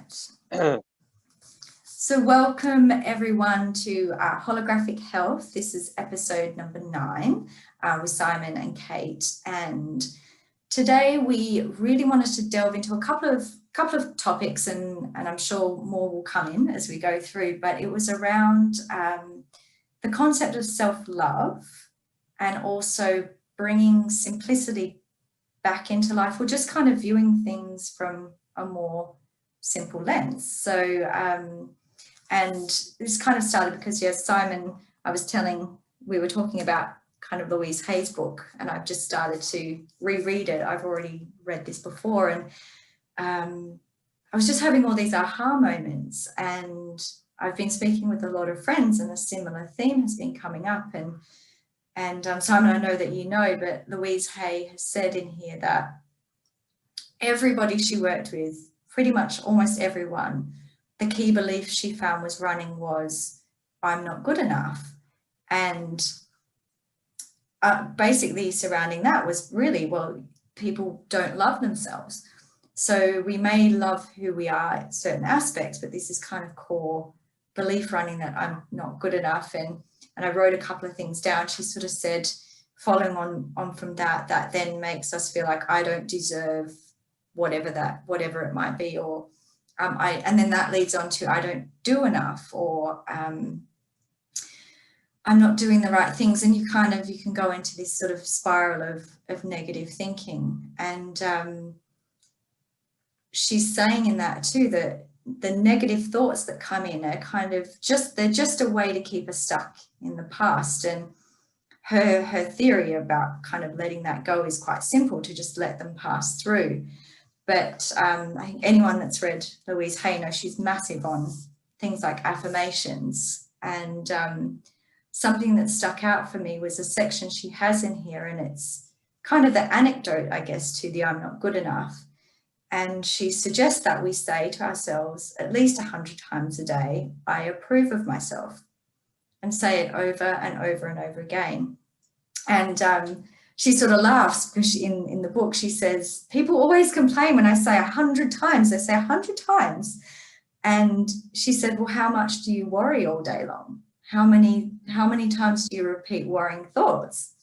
right. So welcome everyone to Holographic Health. This is episode number 9 with Simon and Kate. And today we really wanted to delve into a couple of topics, and I'm sure more will come in as we go through, but it was around the concept of self-love and also bringing simplicity back into life, or just kind of viewing things from a more simple lens. So, and this kind of started because, yes, Simon, we were talking about kind of Louise Hay's book, and I've just started to reread it. I've already read this before, and I was just having all these aha moments, and I've been speaking with a lot of friends, and a similar theme has been coming up. And Simon, I know that you know, but Louise Hay has said in here that everybody she worked with, pretty much almost everyone, the key belief she found was running was, I'm not good enough. And basically surrounding that was really, well, people don't love themselves. So we may love who we are at certain aspects, but this is kind of core belief running that I'm not good enough. And I wrote a couple of things down. She sort of said, following on from that then makes us feel like I don't deserve whatever it might be, or and then that leads on to I don't do enough, or I'm not doing the right things, and you can go into this sort of spiral of negative thinking. And she's saying in that too that the negative thoughts that come in are they're just a way to keep us stuck in the past. And her theory about kind of letting that go is quite simple, to just let them pass through. But I think anyone that's read Louise Hay knows she's massive on things like affirmations. And something that stuck out for me was a section she has in here, and it's kind of the anecdote, I guess, to the I'm not good enough. And she suggests that we say to ourselves at least 100 times a day, I approve of myself, and say it over and over and over again. And she sort of laughs because in the book she says, people always complain when I say 100 times. They say 100 times. And she said, well, how much do you worry all day long? How many times do you repeat worrying thoughts?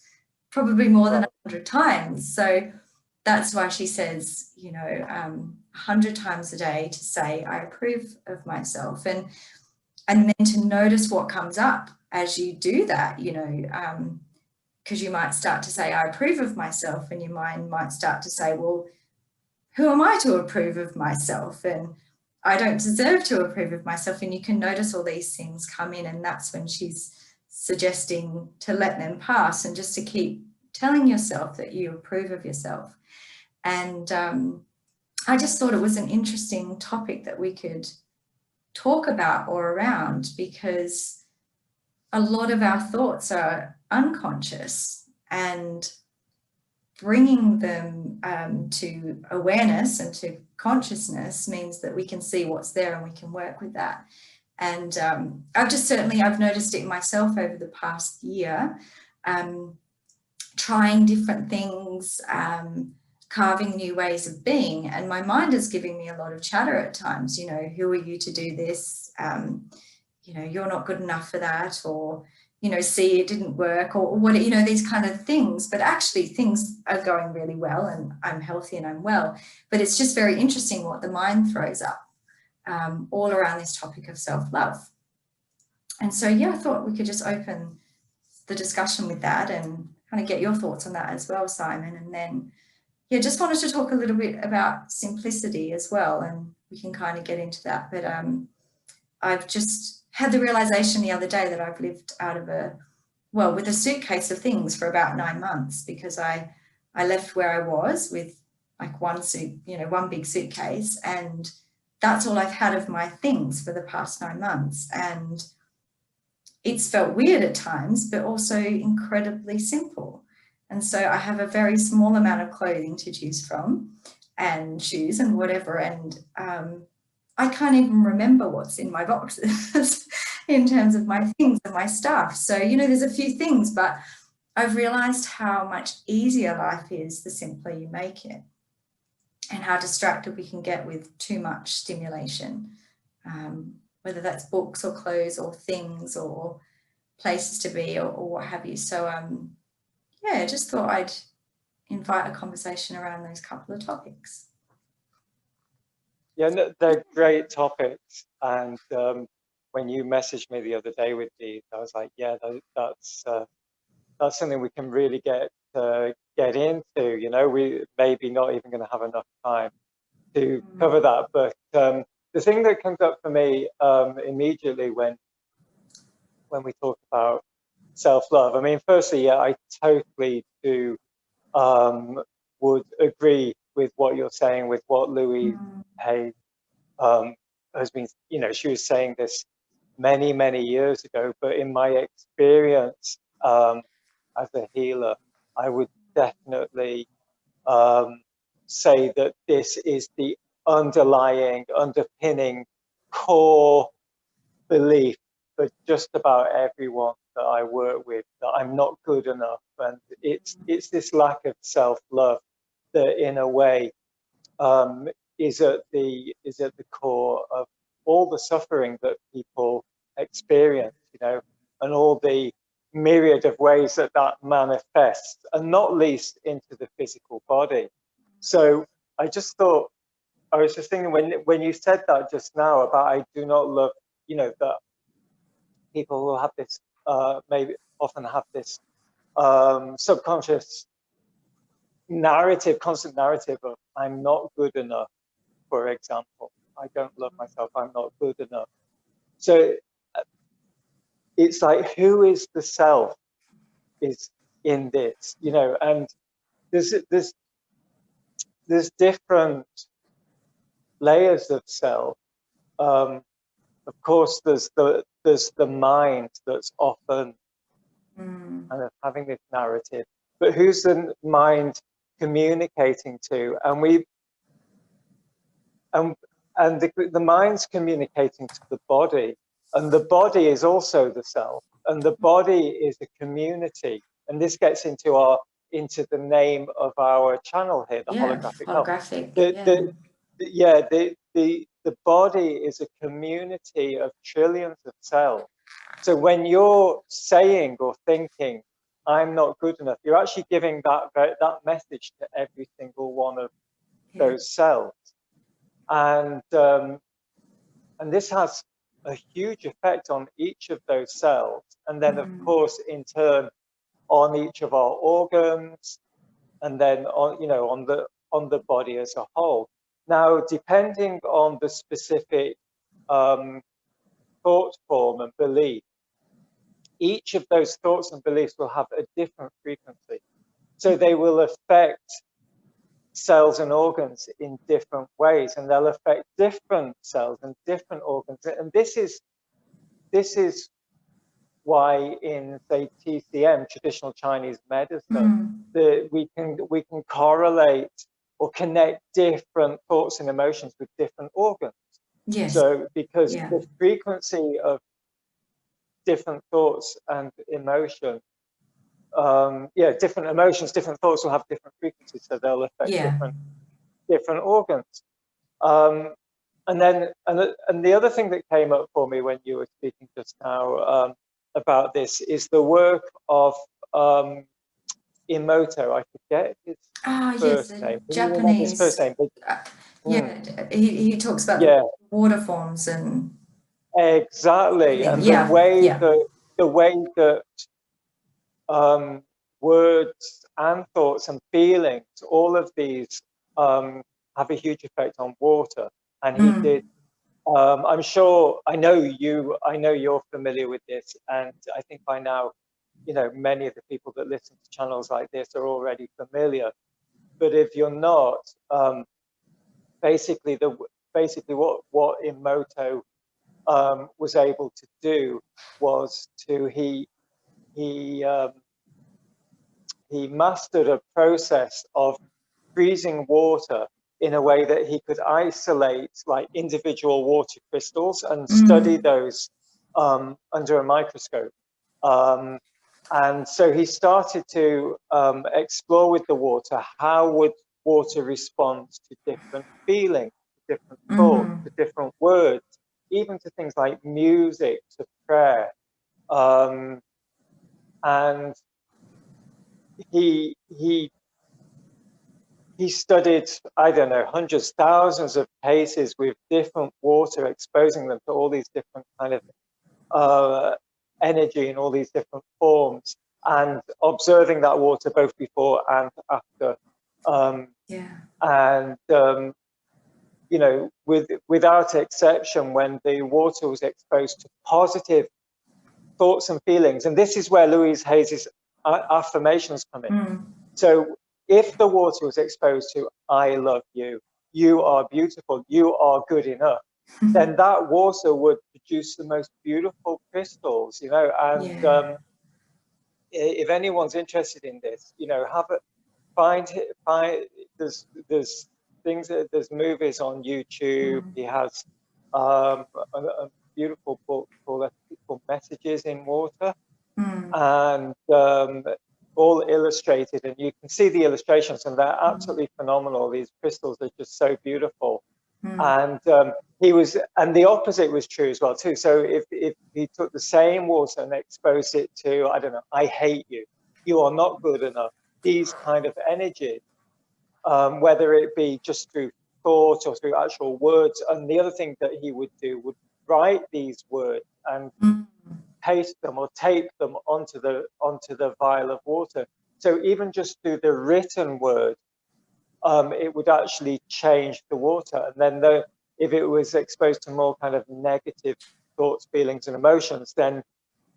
Probably more than 100 times. So that's why she says, 100 times a day to say, I approve of myself. And then to notice what comes up as you do that, because you might start to say, I approve of myself, and your mind might start to say, well, who am I to approve of myself? And I don't deserve to approve of myself. And you can notice all these things come in, and that's when she's suggesting to let them pass and just to keep telling yourself that you approve of yourself. And I just thought it was an interesting topic that we could talk about or around, because a lot of our thoughts are unconscious, and bringing them to awareness and to consciousness means that we can see what's there and we can work with that. And I've noticed it myself over the past year, trying different things, carving new ways of being, and my mind is giving me a lot of chatter at times. Who are you to do this? You're not good enough for that, or see, it didn't work, or what, these kind of things. But actually things are going really well, and I'm healthy and I'm well. But it's just very interesting what the mind throws up all around this topic of self-love. And so, I thought we could just open the discussion with that and kind of get your thoughts on that as well, Simon. And then, just wanted to talk a little bit about simplicity as well, and we can kind of get into that. But I've just had the realization the other day that I've lived with a suitcase of things for about 9 months, because I left where I was with like one big suitcase, and that's all I've had of my things for the past 9 months. And it's felt weird at times, but also incredibly simple. And so I have a very small amount of clothing to choose from, and shoes and whatever. And I can't even remember what's in my boxes in terms of my things and my stuff. So, there's a few things, but I've realized how much easier life is the simpler you make it. and how distracted we can get with too much stimulation, whether that's books or clothes or things or places to be or what have you. So yeah, just thought I'd invite a conversation around those couple of topics. Yeah, no, they're great topics. And when you messaged me the other day with these, I was like, yeah, that's something we can really get into. You know, we maybe not even going to have enough time to cover that. But the thing that comes up for me immediately when we talk about self-love, I mean, firstly, yeah, I totally do would agree with what you're saying, with what Louise Hay has been, you know, she was saying this many, many years ago, but in my experience as a healer, I would definitely say that this is the underpinning core belief for just about everyone that I work with, that I'm not good enough. And it's this lack of self-love that in a way is at the core of all the suffering that people experience, you know, and all the myriad of ways that manifests, and not least into the physical body. So I just thought, I was just thinking when you said that just now about I do not love, you know, that people will have this maybe often have this subconscious narrative, constant narrative of I'm not good enough, for example. I don't love myself, I'm not good enough. So it's like, who is the self is in this, you know, and there's different layers of self. Of course, there's the mind that's often kind of having this narrative, but who's the mind communicating to? And the mind's communicating to the body, and the body is also the self, and the body is a community. And this gets into the name of our channel here, the holographic health. The body is a community of trillions of cells. So when you're saying or thinking, I'm not good enough, you're actually giving that message to every single one of those cells. And this has a huge effect on each of those cells. And then, of course, in turn, on each of our organs, and then on, you know, on the body as a whole. Now, depending on the specific thought form and belief, each of those thoughts and beliefs will have a different frequency. So they will affect cells and organs in different ways, and they'll affect different cells and different organs. And this is why in, say, TCM, traditional Chinese medicine, we can correlate or connect different thoughts and emotions with different organs. Yes. So because the frequency of different thoughts and emotion, different emotions, different thoughts will have different frequencies, so they'll affect different organs. And the other thing that came up for me when you were speaking just now about this is the work of Emoto. I forget his first name. Japanese. His first name? He talks about the water forms and exactly, and the way that words and thoughts and feelings, all of these have a huge effect on water. And he did. I'm sure. I know you're familiar with this, and I think by now, you know, many of the people that listen to channels like this are already familiar. But if you're not, basically what Emoto was able to do was he mastered a process of freezing water in a way that he could isolate like individual water crystals and study those under a microscope. And so he started to explore with the water, how would water responds to different feelings, to different thoughts, Mm-hmm. to different words, even to things like music, to prayer. And he studied, I don't know, hundreds, thousands of cases with different water, exposing them to all these different kind of energy in all these different forms, and observing that water both before and after. And you know, without exception, when the water was exposed to positive thoughts and feelings, and this is where Louise Hay's affirmations come in. Mm. So if the water was exposed to "I love you," "You are beautiful," "You are good enough," then that water would produce the most beautiful crystals, you know. And if anyone's interested in this, you know, find there's things, there's movies on YouTube. He has a beautiful book called Messages in Water, and all illustrated, and you can see the illustrations, and they're absolutely phenomenal. These crystals are just so beautiful. And and the opposite was true as well too. So if he took the same water and exposed it to, I don't know, "I hate you," "You are not good enough," these kind of energies, whether it be just through thought or through actual words. And the other thing that he would do would write these words and paste them or tape them onto the vial of water. So even just through the written word, it would actually change the water. And then if it was exposed to more kind of negative thoughts, feelings, and emotions, then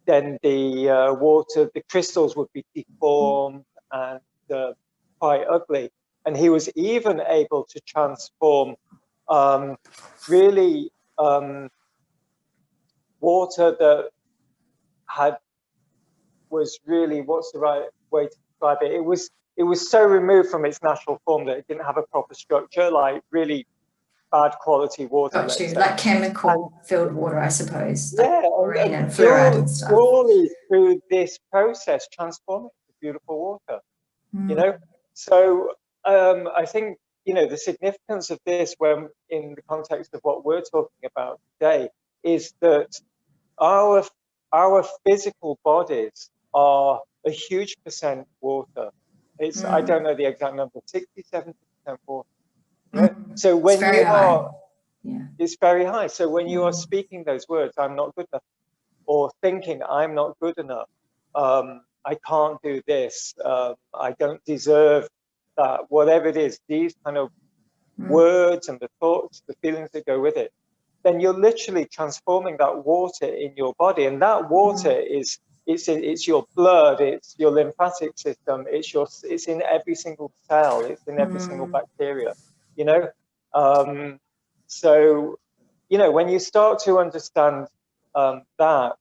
the water, the crystals would be deformed and quite ugly. And he was even able to transform really water that was really, what's the right way to describe it? It was so removed from its natural form that it didn't have a proper structure, like really bad quality water, Got let's you. say. Like chemical filled water, I suppose. Like Yeah, chlorine and and fluoride and stuff. purely through this process, transform it to beautiful water. You know, so I think, you know, the significance of this, when in the context of what we're talking about today, is that our physical bodies are a huge percent water. It's I don't know the exact number, 60-70% water. You know? So It's when very you high. are, Yeah. it's very high. So when you are speaking those words, "I'm not good enough," or thinking, "I'm not good enough," "I can't do this," "I don't deserve that," whatever it is, these kind of words and the thoughts, the feelings that go with it, then you're literally transforming that water in your body. And that water is, it's your blood, it's your lymphatic system, it's in every single cell, it's in every single bacteria, you know. So, you know, when you start to understand that,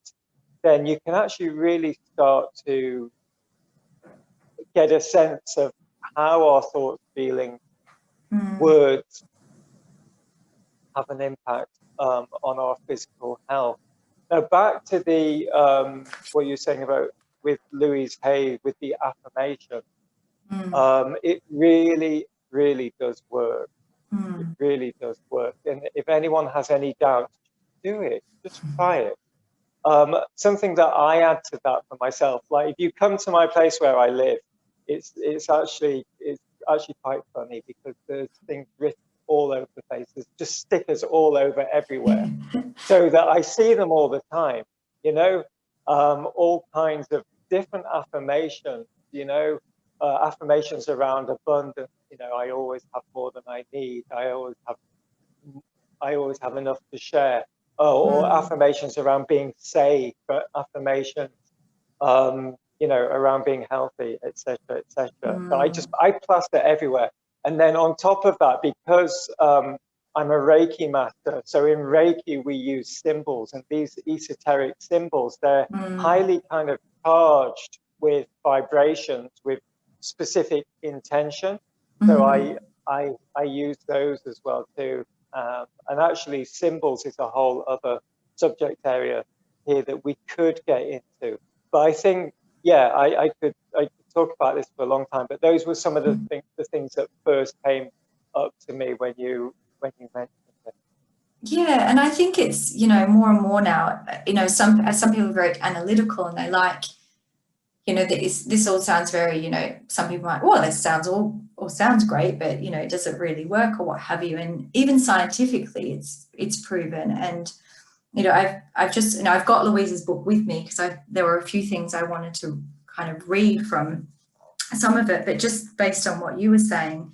then you can actually really start to get a sense of how our thoughts, feelings, words have an impact on our physical health. Now, back to the what you're saying about with Louise Hay with the affirmation. It really, really does work. It really does work. And if anyone has any doubt, do it. Just try it. Something that I add to that for myself, like if you come to my place where I live, it's actually quite funny, because there's things written all over the place. There's just stickers all over everywhere, so that I see them all the time. You know, all kinds of different affirmations. You know, affirmations around abundance. You know, "I always have more than I need. I always have enough to share." Or affirmations around being safe, affirmations, you know, around being healthy, etc., etc. But I plaster everywhere. And then on top of that, because I'm a Reiki master, so in Reiki we use symbols, and these esoteric symbols, they're highly kind of charged with vibrations, with specific intention. So I use those as well too. And actually, symbols is a whole other subject area here that we could get into. But I think yeah, I could talk about this for a long time, but those were some of the things that first came up to me when you mentioned it. Yeah, and I think it's, you know, more and more now, you know, some people are very analytical and they like, you know, this all sounds very, you know, some people might, well, this sounds all sounds great, but, you know, does it really work or what have you? And even scientifically, it's proven. And, you know, I've just, you know, I've got Louise's book with me because there were a few things I wanted to kind of read from some of it, but just based on what you were saying,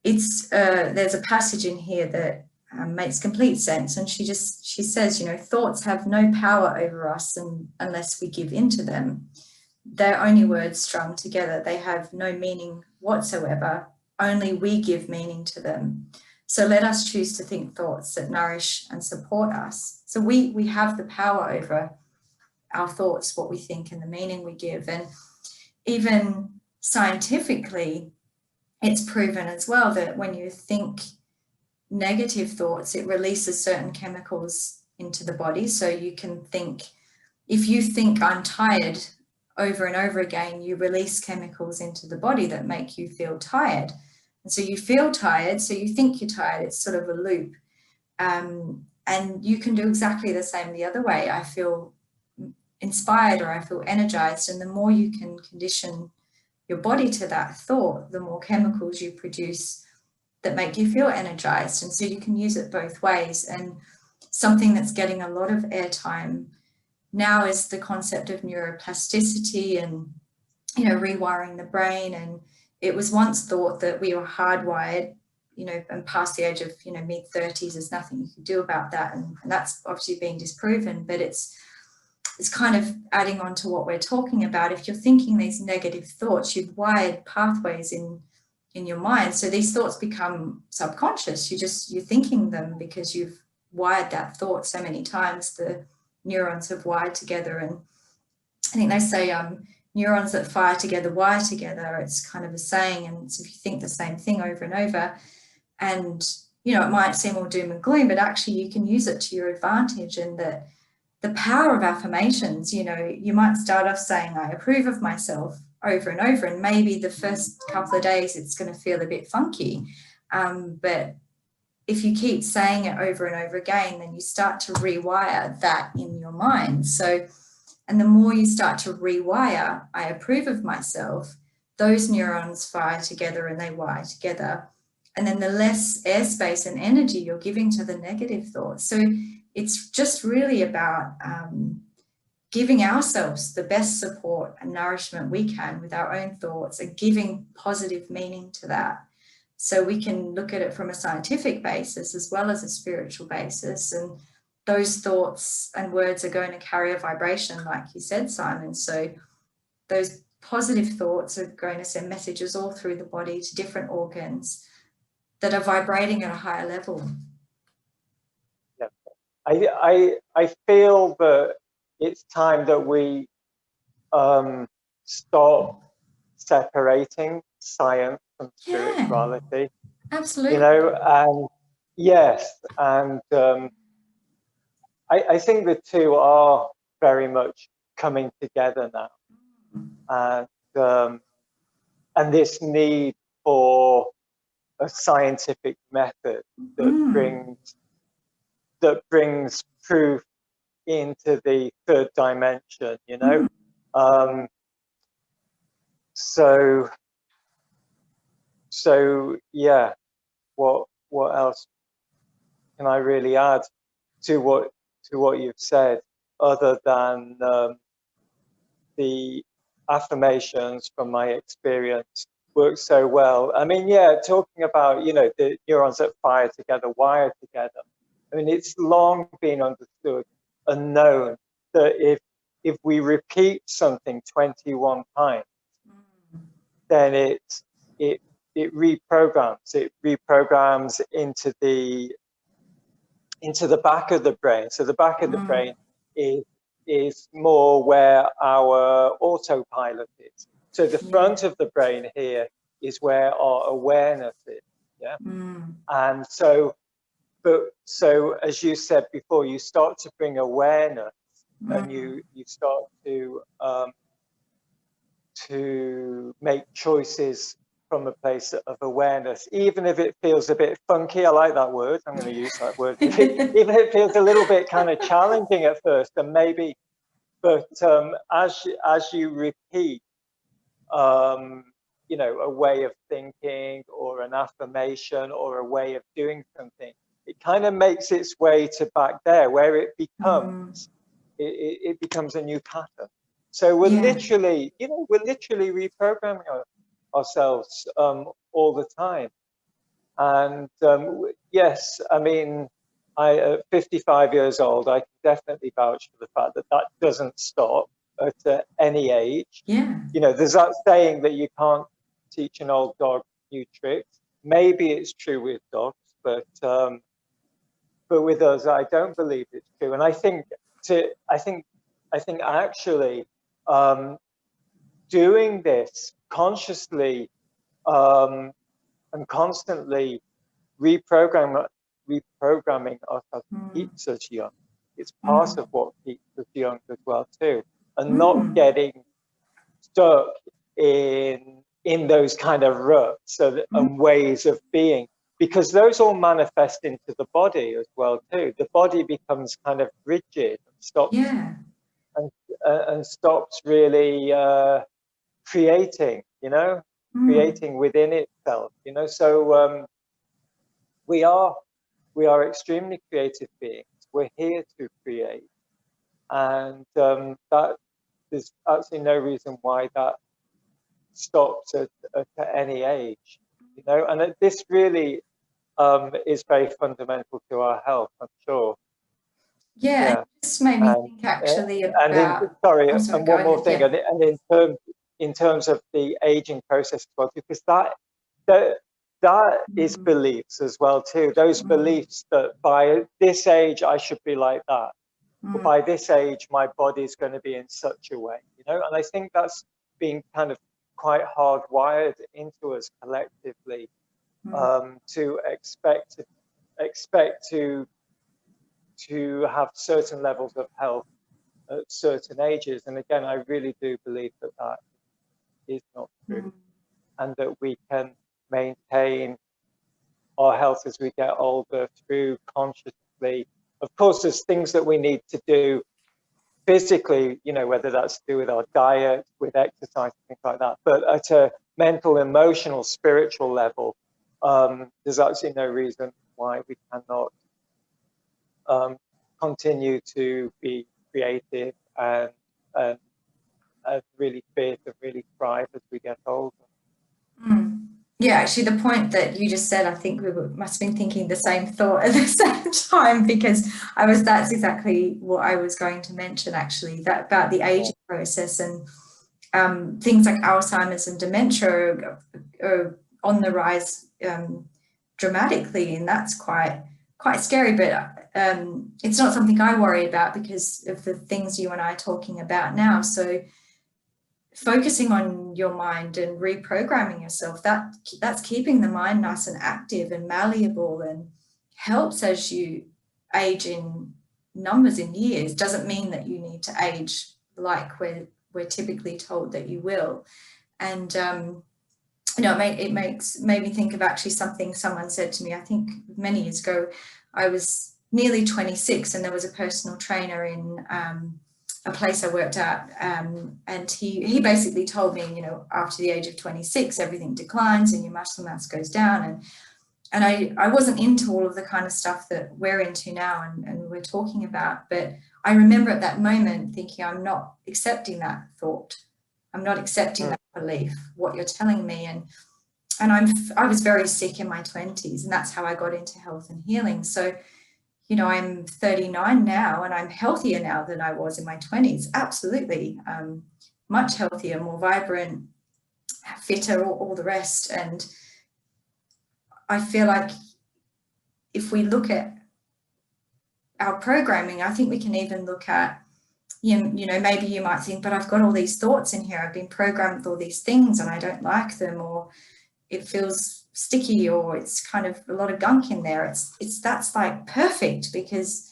it's there's a passage in here that makes complete sense, and she says, you know, thoughts have no power over us unless we give in to them. They're only words strung together. They have no meaning whatsoever. Only we give meaning to them. So let us choose to think thoughts that nourish and support us. So we have the power over our thoughts, what we think, and the meaning we give. And even scientifically, it's proven as well that when you think negative thoughts, it releases certain chemicals into the body. So you can think, if you think I'm tired over and over again, you release chemicals into the body that make you feel tired. And so you feel tired, so you think you're tired. It's sort of a loop. And you can do exactly the same the other way. I feel inspired or I feel energized. And the more you can condition your body to that thought, the more chemicals you produce that make you feel energized. And so you can use it both ways. And something that's getting a lot of airtime now is the concept of neuroplasticity and, you know, rewiring the brain. And it was once thought that we were hardwired, you know, and past the age of, you know, mid-30s, there's nothing you can do about that. And that's obviously being disproven, but it's kind of adding on to what we're talking about. If you're thinking these negative thoughts, you've wired pathways in your mind. So these thoughts become subconscious. You're thinking them because you've wired that thought so many times. The neurons have wired together. And I think they say neurons that fire together wire together. It's kind of a saying. And so if you think the same thing over and over, and, you know, it might seem all doom and gloom, but actually you can use it to your advantage. And that the power of affirmations, you know, you might start off saying, I approve of myself over and over. And maybe the first couple of days, it's going to feel a bit funky. But if you keep saying it over and over again, then you start to rewire that in your mind. So, and the more you start to rewire, I approve of myself, those neurons fire together and they wire together. And then the less airspace and energy you're giving to the negative thoughts. So it's just really about giving ourselves the best support and nourishment we can with our own thoughts and giving positive meaning to that. So we can look at it from a scientific basis as well as a spiritual basis. And those thoughts and words are going to carry a vibration, like you said, Simon. So those positive thoughts are going to send messages all through the body to different organs that are vibrating at a higher level. Yeah, I feel that it's time that we stop separating science from spirituality. Absolutely. You know, and yes, and I think the two are very much coming together now, and this need for a scientific method that brings proof into the third dimension, you know. So yeah, what else can I really add to what you've said, other than the affirmations from my experience work so well? I mean, yeah, talking about, you know, the neurons that fire together, wire together. I mean, it's long been understood and known that if we repeat something 21 times, then it reprograms. It reprograms into the back of the brain. So the back of the brain is more where our autopilot is. So the front of the brain here is where our awareness is. Yeah. And so as you said before, you start to bring awareness, and you start to to make choices from a place of awareness, even if it feels a bit funky. I like that word. I'm going to use that word. Even if it feels a little bit kind of challenging at first, and maybe, but as you repeat, you know, a way of thinking or an affirmation or a way of doing something, it kind of makes its way to back there, where it becomes it becomes a new pattern. So we're literally, you know, we're literally reprogramming ourselves all the time. And yes, I mean, at 55 years old, I can definitely vouch for the fact that that doesn't stop at any age. Yeah. You know, there's that saying that you can't teach an old dog new tricks. Maybe it's true with dogs, but with us, I don't believe it's true. And I think actually doing this consciously and constantly reprogramming ourselves keeps us young. It's part of what keeps us young as well too, and not getting stuck in those kind of ruts and ways of being, because those all manifest into the body as well too. The body becomes kind of rigid and stops and stops really creating, you know, creating within itself, you know. So we are extremely creative beings. We're here to create, and that there's absolutely no reason why that stops at any age, you know. And this really is very fundamental to our health, I'm sure. Yeah, it just made me think actually about. Sorry, sorry, and go one more ahead, thing, yeah. and in terms of the aging process as well, because that is beliefs as well too. Those beliefs that by this age I should be like that, or by this age my body's going to be in such a way, you know. And I think that's being kind of quite hardwired into us collectively, to expect to have certain levels of health at certain ages. And again, I really do believe that that is not true, and that we can maintain our health as we get older through consciously. Of course, there's things that we need to do physically, you know, whether that's to do with our diet, with exercise, things like that. But at a mental, emotional, spiritual level, there's absolutely no reason why we cannot continue to be creative and really fit and really thrive as we get older. Yeah, actually, the point that you just said, I think we must have been thinking the same thought at the same time, because that's exactly what I was going to mention, actually, that about the aging process, and things like Alzheimer's and dementia are on the rise dramatically, and that's quite scary. But it's not something I worry about because of the things you and I are talking about now. So focusing on your mind and reprogramming yourself, that's keeping the mind nice and active and malleable, and helps as you age in numbers in years. Doesn't mean that you need to age like we're typically told that you will. And you know, it made me think of actually something someone said to me, I think many years ago. I was nearly 26, and there was a personal trainer in a place I worked at, and he basically told me, you know, after the age of 26, everything declines and your muscle mass goes down. And I wasn't into all of the kind of stuff that we're into now and we're talking about. But I remember at that moment thinking, I'm not accepting that thought. I'm not accepting that belief, what you're telling me. And I was very sick in my 20s, and that's how I got into health and healing. So, you know, I'm 39 now, and I'm healthier now than I was in my 20s. Absolutely. Much healthier, more vibrant, fitter, all the rest. And I feel like if we look at our programming, I think we can even look at, you know, maybe you might think, but I've got all these thoughts in here. I've been programmed with all these things and I don't like them, or it feels sticky, or it's kind of a lot of gunk in there. That's like perfect, because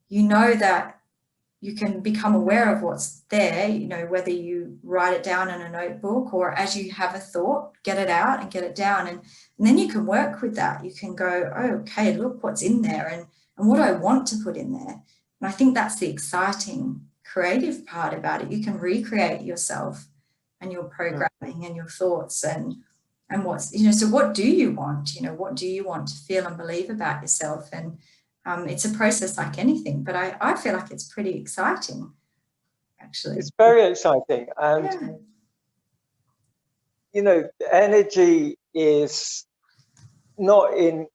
you know that you can become aware of what's there, you know, whether you write it down in a notebook or as you have a thought, get it out and get it down. And then you can work with that. You can go, oh, okay, look what's in there and what I want to put in there. And I think that's the exciting creative part about it. You can recreate yourself and your programming and your thoughts and what's, you know, so what do you want? You know, what do you want to feel and believe about yourself? And it's a process like anything, but I feel like it's pretty exciting, actually. It's very exciting. And, yeah. you know, energy is not in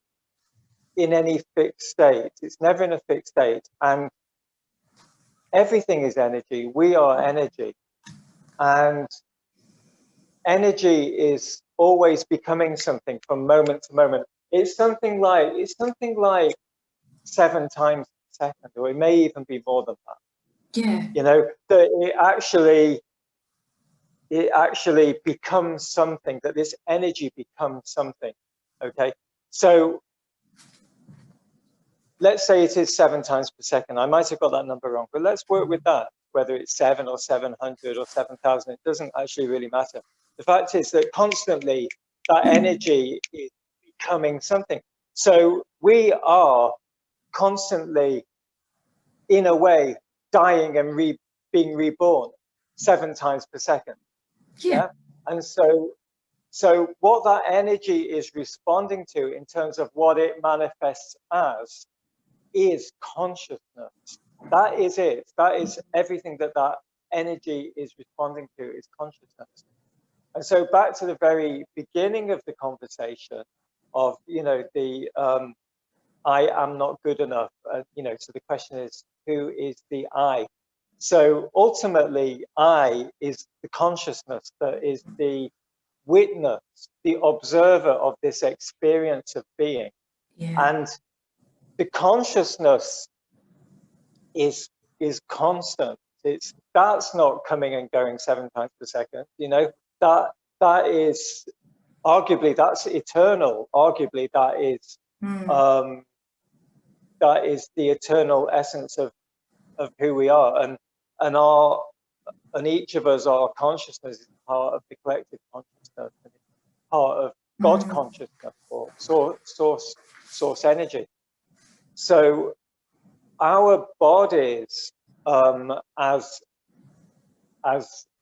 any fixed state. It's never in a fixed state. And everything is energy. We are energy. And energy is always becoming something from moment to moment. It's something like 7 times per second, or it may even be more than that. Yeah. You know, that it actually becomes something, that this energy becomes something. Okay, so let's say it is 7 times per second. I might have got that number wrong, but let's work with that. Whether it's 7 or 700 or 7,000, it doesn't actually really matter. The fact is that constantly that energy is becoming something. So we are constantly, in a way, dying and being reborn 7 times per second. Yeah. And so what that energy is responding to in terms of what it manifests as is consciousness. That is it. That is everything that energy is responding to, is consciousness. And so back to the very beginning of the conversation of, you know, the I am not good enough. You know, so the question is, who is the I? So ultimately, I is the consciousness that is the witness, the observer of this experience of being. And the consciousness is constant. That's not coming and going 7 times per second. You know, that is arguably, that's eternal. Arguably, that is the eternal essence of who we are, and each of us, our consciousness is part of the collective consciousness, and it's part of God consciousness, or source energy. So our bodies, as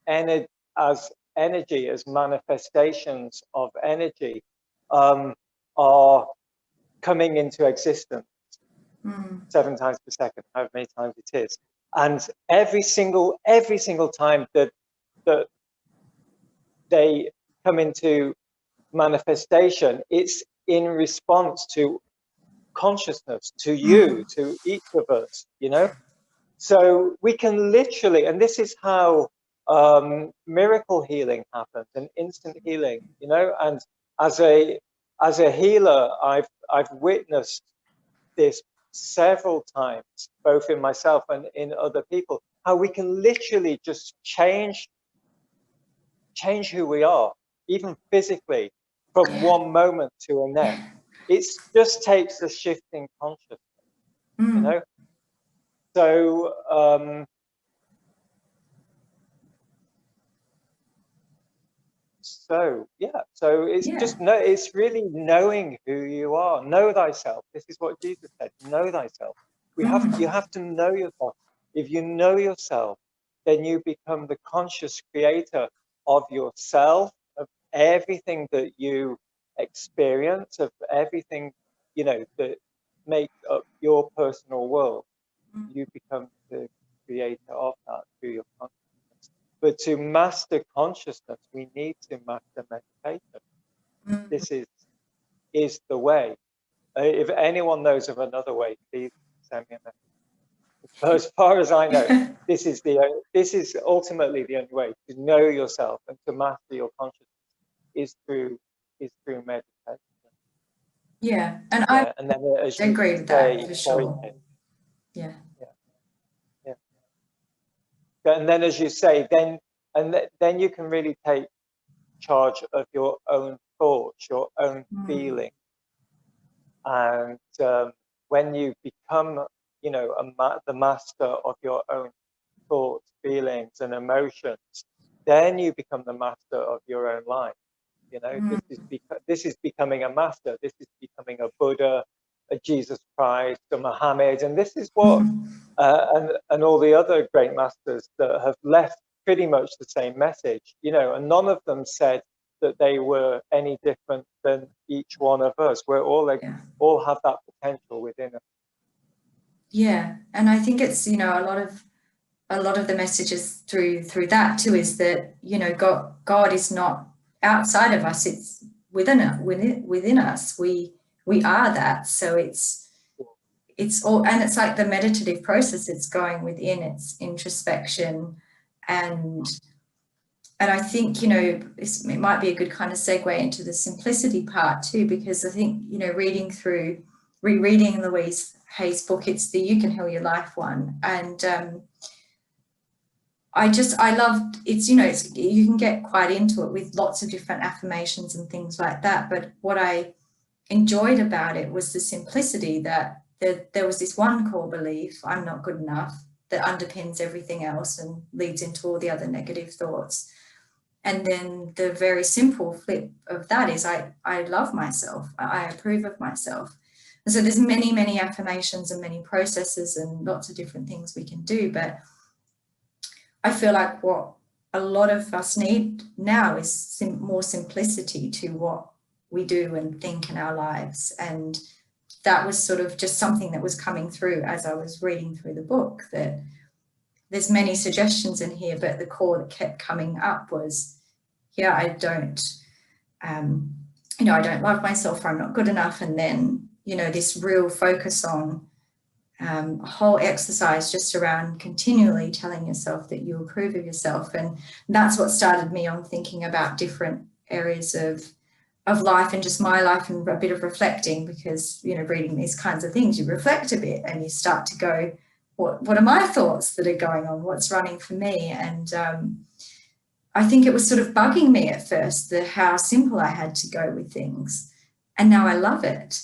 energy, as manifestations of energy, are coming into existence 7 times per second, however many times it is. And every single time that they come into manifestation, it's in response to consciousness, to you, to each of us, you know. So we can literally, and this is how miracle healing happens, and instant healing, you know. And as a healer, I've witnessed this several times, both in myself and in other people, how we can literally just change who we are, even physically, from one moment to the next. It just takes a shift in consciousness, you know. So so it's just it's really knowing who you are. Know thyself. This is what Jesus said. Know thyself. You have to know yourself. If you know yourself, then you become the conscious creator of yourself, of everything that you experience, of everything, you know, that makes up your personal world. You become the creator of that through your consciousness. But to master consciousness, we need to master meditation. This is the way. If anyone knows of another way, please send me a message. But as far as I know, this is ultimately the only way to know yourself and to master your consciousness is through meditation. Yeah, and I agree with that for sure. Yeah. And then, as you say, then you can really take charge of your own thoughts, your own feelings. And when you become you know, the master of your own thoughts, feelings, and emotions, then you become the master of your own life. You know, this is becoming a master. This is becoming a Buddha, a Jesus Christ, a Muhammad, and this is what and all the other great masters that have left pretty much the same message. You know, and none of them said that they were any different than each one of us. We're all all have that potential within us. Yeah, and I think it's, you know, a lot of the messages through that too is that, you know, God is not outside of us, it's within us. We are that. So it's all, and it's like the meditative process, it's going within, it's introspection. And I think, you know, it might be a good kind of segue into the simplicity part too, because I think, you know, rereading Louise Hay's book, it's the You Can Heal Your Life one. And I loved, it's, you know, you can get quite into it with lots of different affirmations and things like that. But what I enjoyed about it was the simplicity that there was this one core belief, I'm not good enough, that underpins everything else and leads into all the other negative thoughts. And then the very simple flip of that is I love myself, I approve of myself. And so there's many, many affirmations and many processes and lots of different things we can do. But I feel like what a lot of us need now is more simplicity to what we do and think in our lives. And that was sort of just something that was coming through as I was reading through the book, that there's many suggestions in here, but the core that kept coming up was, yeah, I don't love myself, or I'm not good enough. And then, you know, this real focus on a whole exercise just around continually telling yourself that you approve of yourself. And that's what started me on thinking about different areas of life and just my life, and a bit of reflecting, because, you know, reading these kinds of things, you reflect a bit and you start to go, what are my thoughts that are going on? What's running for me? And I think it was sort of bugging me at first, how simple I had to go with things. And now I love it,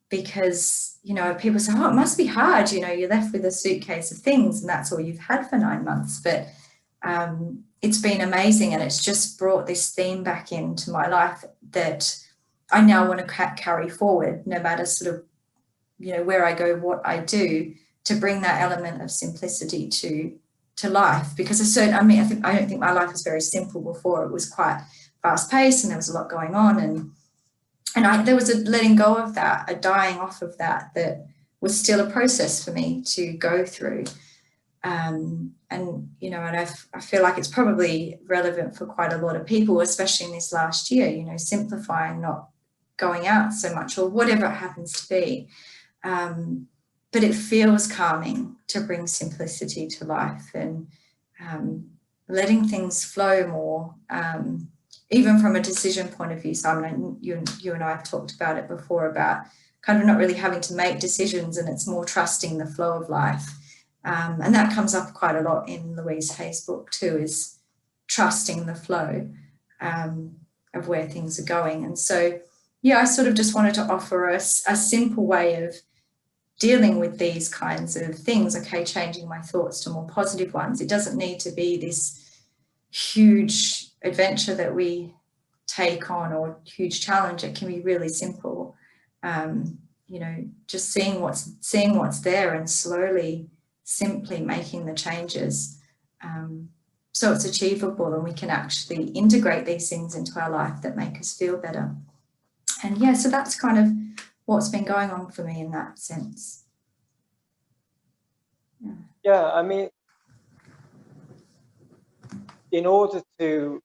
because, you know, people say, oh, it must be hard. You know, you're left with a suitcase of things and that's all you've had for 9 months. But it's been amazing. And it's just brought this theme back into my life that I now want to carry forward, no matter sort of, you know, where I go, what I do, to bring that element of simplicity to life. Because I don't think my life was very simple before. It was quite fast paced and there was a lot going on. And there was a letting go of that, a dying off of that was still a process for me to go through. And, you know, and I feel like it's probably relevant for quite a lot of people, especially in this last year, you know, simplifying, not going out so much, or whatever it happens to be. But it feels calming to bring simplicity to life, and letting things flow more, even from a decision point of view. Simon, you and I have talked about it before, about kind of not really having to make decisions, and it's more trusting the flow of life. And that comes up quite a lot in Louise Hay's book too, is trusting the flow of where things are going. And so, yeah, I sort of just wanted to offer a simple way of dealing with these kinds of things. Okay, changing my thoughts to more positive ones. It doesn't need to be this huge adventure that we take on, or huge challenge. It can be really simple. You know, just seeing what's there and slowly, simply making the changes, so it's achievable, and we can actually integrate these things into our life that make us feel better. And yeah, so that's kind of what's been going on for me in that sense. Yeah, I mean, in order to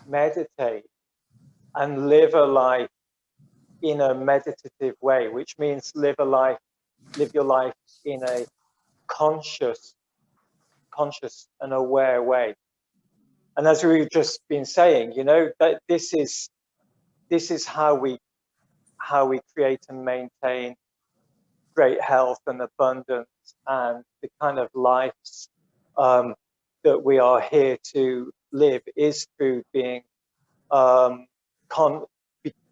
meditate and live a life in a meditative way, which means live your life in a conscious and aware way. And as we've just been saying, you know, that this is how we create and maintain great health and abundance, and the kind of lives that we are here to live is through being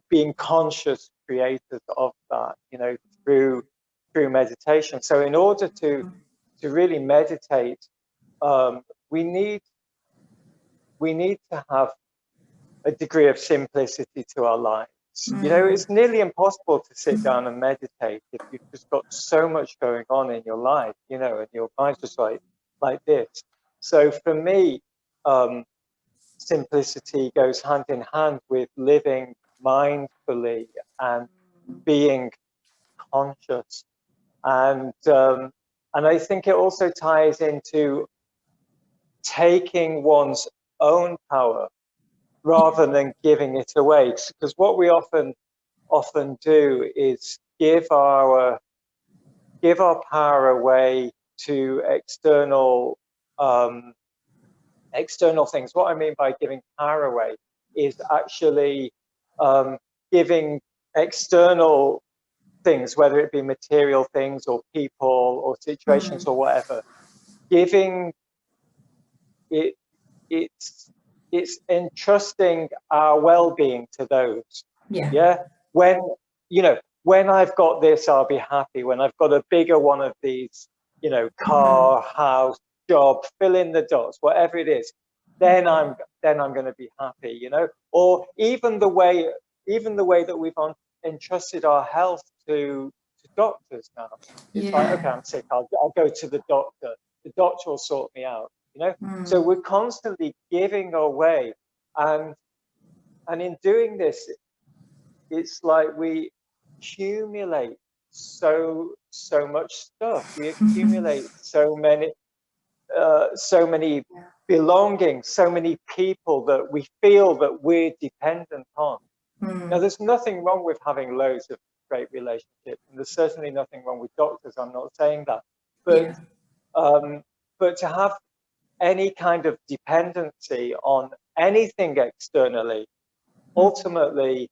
being conscious creators of that, you know, through through meditation. So in order to really meditate, we need to have a degree of simplicity to our lives. You know, it's nearly impossible to sit down and meditate if you've just got so much going on in your life, you know, and your mind's just like this. So for me, simplicity goes hand in hand with living mindfully and being conscious. And I think it also ties into taking one's own power rather than giving it away. Because what we often do is give our power away to external things. What I mean by giving power away is actually giving external things, whether it be material things or people or situations or whatever, giving it's entrusting our well-being to those. Yeah. When, you know, when I've got this, I'll be happy. When I've got a bigger one of these, you know, car, house, job, fill in the dots, whatever it is, then I'm going to be happy, you know. Or even the way that we've entrusted our health to doctors now. It's like, okay, I'm sick, I'll go to the doctor. The doctor will sort me out, you know. So we're constantly giving away, and in doing this, it's like we accumulate so much stuff. We accumulate so many belongings, so many people that we feel that we're dependent on. Now, there's nothing wrong with having loads of great relationships, and there's certainly nothing wrong with doctors. I'm not saying that, but to have any kind of dependency on anything externally, ultimately,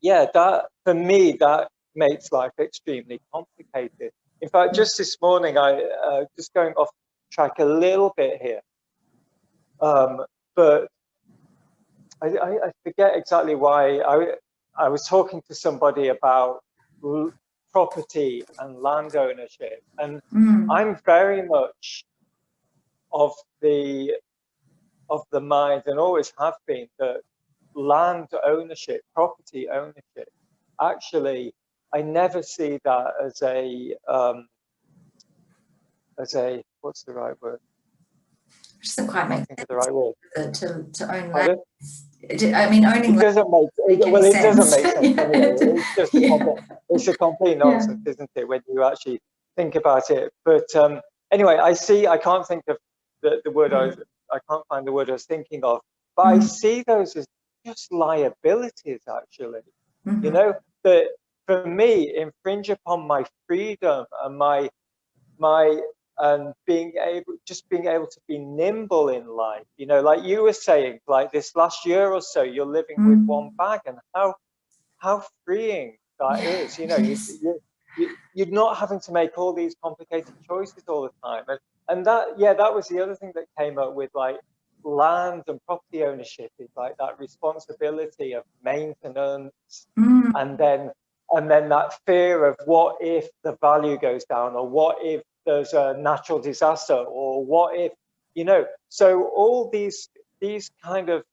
that for me, that makes life extremely complicated. In fact, just this morning, I just going off track a little bit here, but I forget exactly why. I was talking to somebody about property and land ownership, and I'm very much of the mind, and always have been, that land ownership, property ownership, actually, I never see that as a what's the right word? Which doesn't quite make sense. The right word. To own land. I mean, owning it doesn't make it doesn't make sense. Anyway. It's just it's a complete nonsense, isn't it, when you actually think about it? But anyway, I can't think of the word I can't find the word I was thinking of, but I see those as just liabilities, actually. You know, that for me infringe upon my freedom and my and being able to be nimble in life. You know, like you were saying, like this last year or so, you're living with one bag, and how freeing that is. You know, you're not having to make all these complicated choices all the time. And that was the other thing that came up with like land and property ownership, is like that responsibility of maintenance, and then that fear of what if the value goes down, or what if there's a natural disaster, or what if, you know. So all these kind of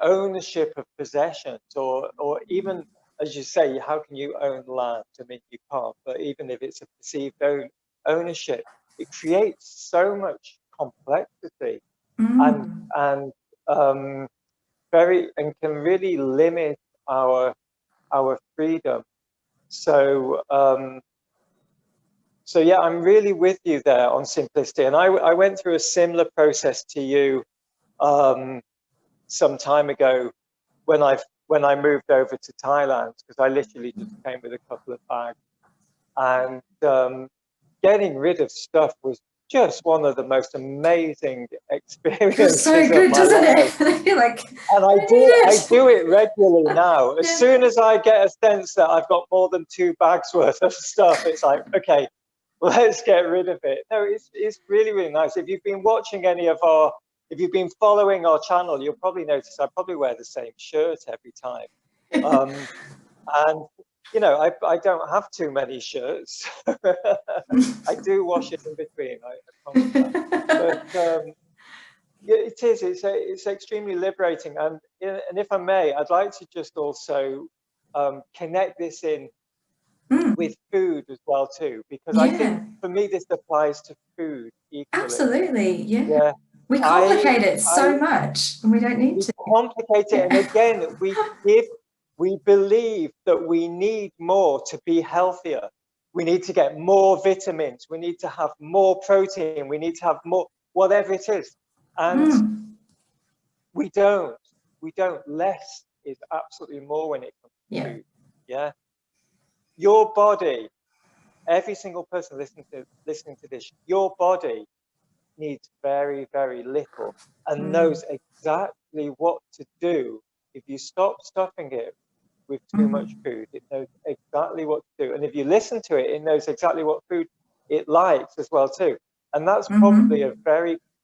ownership of possessions, or even, as you say, how can you own land? I mean, you can't, but even if it's a perceived ownership, it creates so much complexity and can really limit our freedom. So yeah, I'm really with you there on simplicity, and I went through a similar process to you some time ago when I moved over to Thailand, because I literally just came with a couple of bags, and getting rid of stuff was just one of the most amazing experiences. So good, of my doesn't life. it? I feel like, and I do it regularly now. As soon as I get a sense that I've got more than 2 bags worth of stuff, it's like, okay, let's get rid of it. No, it's really, really nice. If you've been watching if you've been following our channel, you'll probably notice I probably wear the same shirt every time. you know, I don't have too many shirts. I do wash it in between, I promise that. But yeah, it is. It's extremely liberating. And if I may, I'd like to just also connect this in with food as well too, because I think Yeah, for me this applies to food equally. absolutely. Yeah. Yeah, We I complicate it I so much and we don't need we to. complicate it, and Yeah. again we believe that we need more to be healthier. We need to get more vitamins. We need to have more protein. We need to have more whatever it is, and we don't. We don't. Less is absolutely more when it comes to Yeah. food. Yeah, your body. Every single person listening to this, your body needs very, very little and knows exactly what to do. If you stop stuffing it with too much food, it knows exactly what to do. And if you listen to it, it knows exactly what food it likes as well too. And that's probably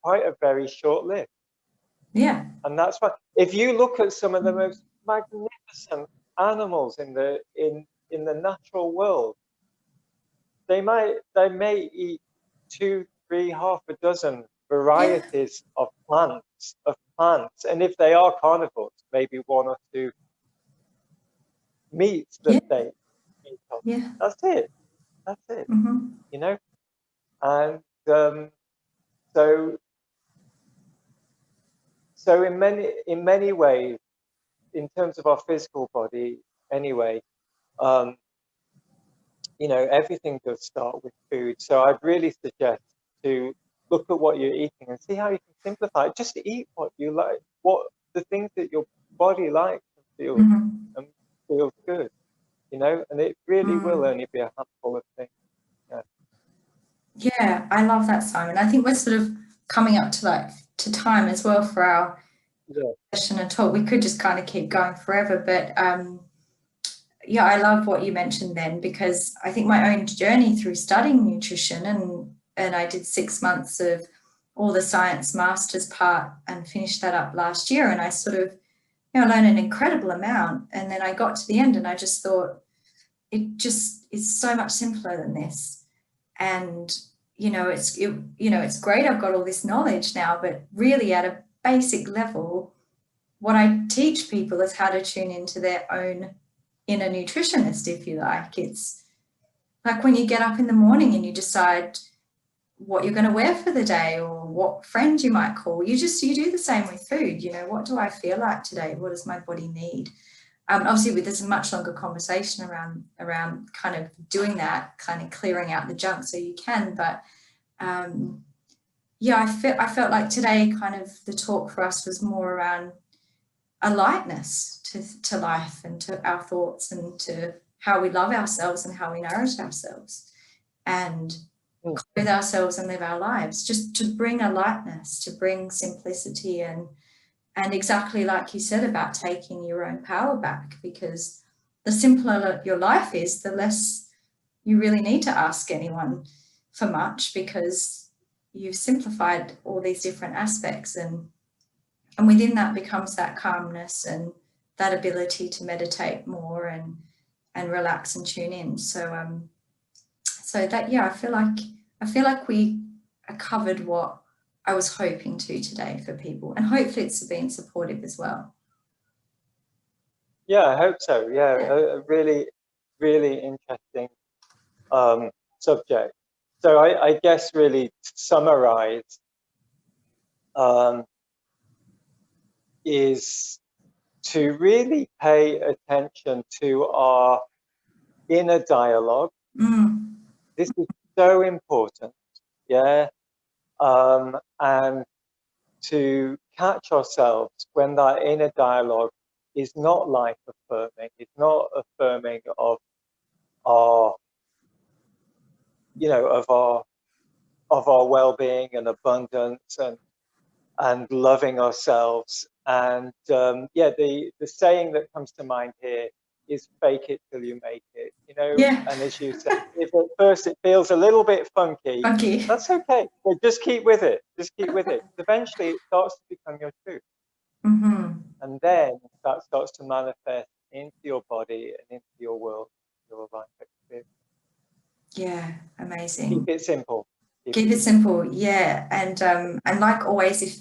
quite a very short list. Yeah. And that's why if you look at some of the most magnificent animals in the natural world, they may eat two, three, half a dozen Yeah. varieties of plants, and if they are carnivores, maybe one or two meats that Yeah. they eat of. Yeah. That's it. That's it. Mm-hmm. You know, and so in many ways, in terms of our physical body, anyway, um, you know, everything does start with food. So I'd really suggest to look at what you're eating and see how you can simplify it. Just eat what you like, what the things that your body likes and feels good, you know, and it really will only be a handful of things. Yeah. Yeah, I love that, Simon. I think we're sort of coming up to time as well for our Yeah. session and talk. We could just kind of keep going forever, but yeah, I love what you mentioned then, because I think my own journey through studying nutrition, and I did 6 months of all the science masters part and finished that up last year, and I sort of, you know, learned an incredible amount, and then I got to the end and I just thought it just is so much simpler than this. And it's great I've got all this knowledge now, but really at a basic level, what I teach people is how to tune into their own inner nutritionist, if you like. It's like when you get up in the morning and you decide what you're going to wear for the day or what friend you might call. You do the same with food. You know, what do I feel like today? What does my body need? Obviously, there's a much longer conversation around kind of doing that, kind of clearing out the junk so you can. But yeah, I felt like today kind of the talk for us was more around a lightness to life and to our thoughts and to how we love ourselves and how we nourish ourselves and clothe ourselves and live our lives, just to bring a lightness, to bring simplicity and exactly like you said about taking your own power back, because the simpler your life is, the less you really need to ask anyone for much, because you've simplified all these different aspects, and within that becomes that calmness and that ability to meditate more and relax and tune in. So that, yeah, I feel like we covered what I was hoping to today for people, and hopefully it's been supportive as well. Yeah, I hope so. Yeah, a really, really interesting subject. So I guess really to summarize is to really pay attention to our inner dialogue. This is so important, yeah, and to catch ourselves when that inner dialogue is not life affirming, it's not affirming of our, you know, of our well-being and abundance and loving ourselves. And yeah, the saying that comes to mind here is fake it till you make it, you know. Yeah. And as you said, if at first it feels a little bit funky, Okay. that's okay. But just keep with it. Just keep with it. Eventually it starts to become your truth. And then that starts to manifest into your body and into your world. aligned experience. Yeah, Keep amazing. it simple. Keep it simple, yeah. And like always, if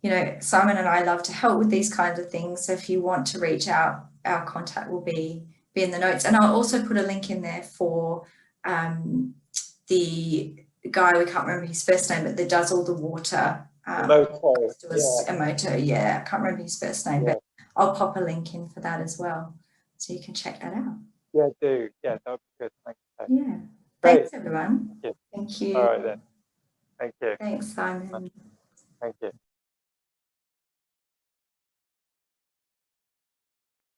you know, Simon and I love to help with these kinds of things. So if you want to reach out, our contact will be in the notes. And I'll also put a link in there for the guy, we can't remember his first name, but that does all the water. Emoto, Emoto, yeah, I can't remember his first name, yeah. but I'll pop a link in for that as well. So you can check that out. Yeah, do. Yeah, that would be good. Thank you. Yeah. Great. Thanks, everyone. Thank you. Thank you. All right then. Thank you. Thanks, Simon. Thank you.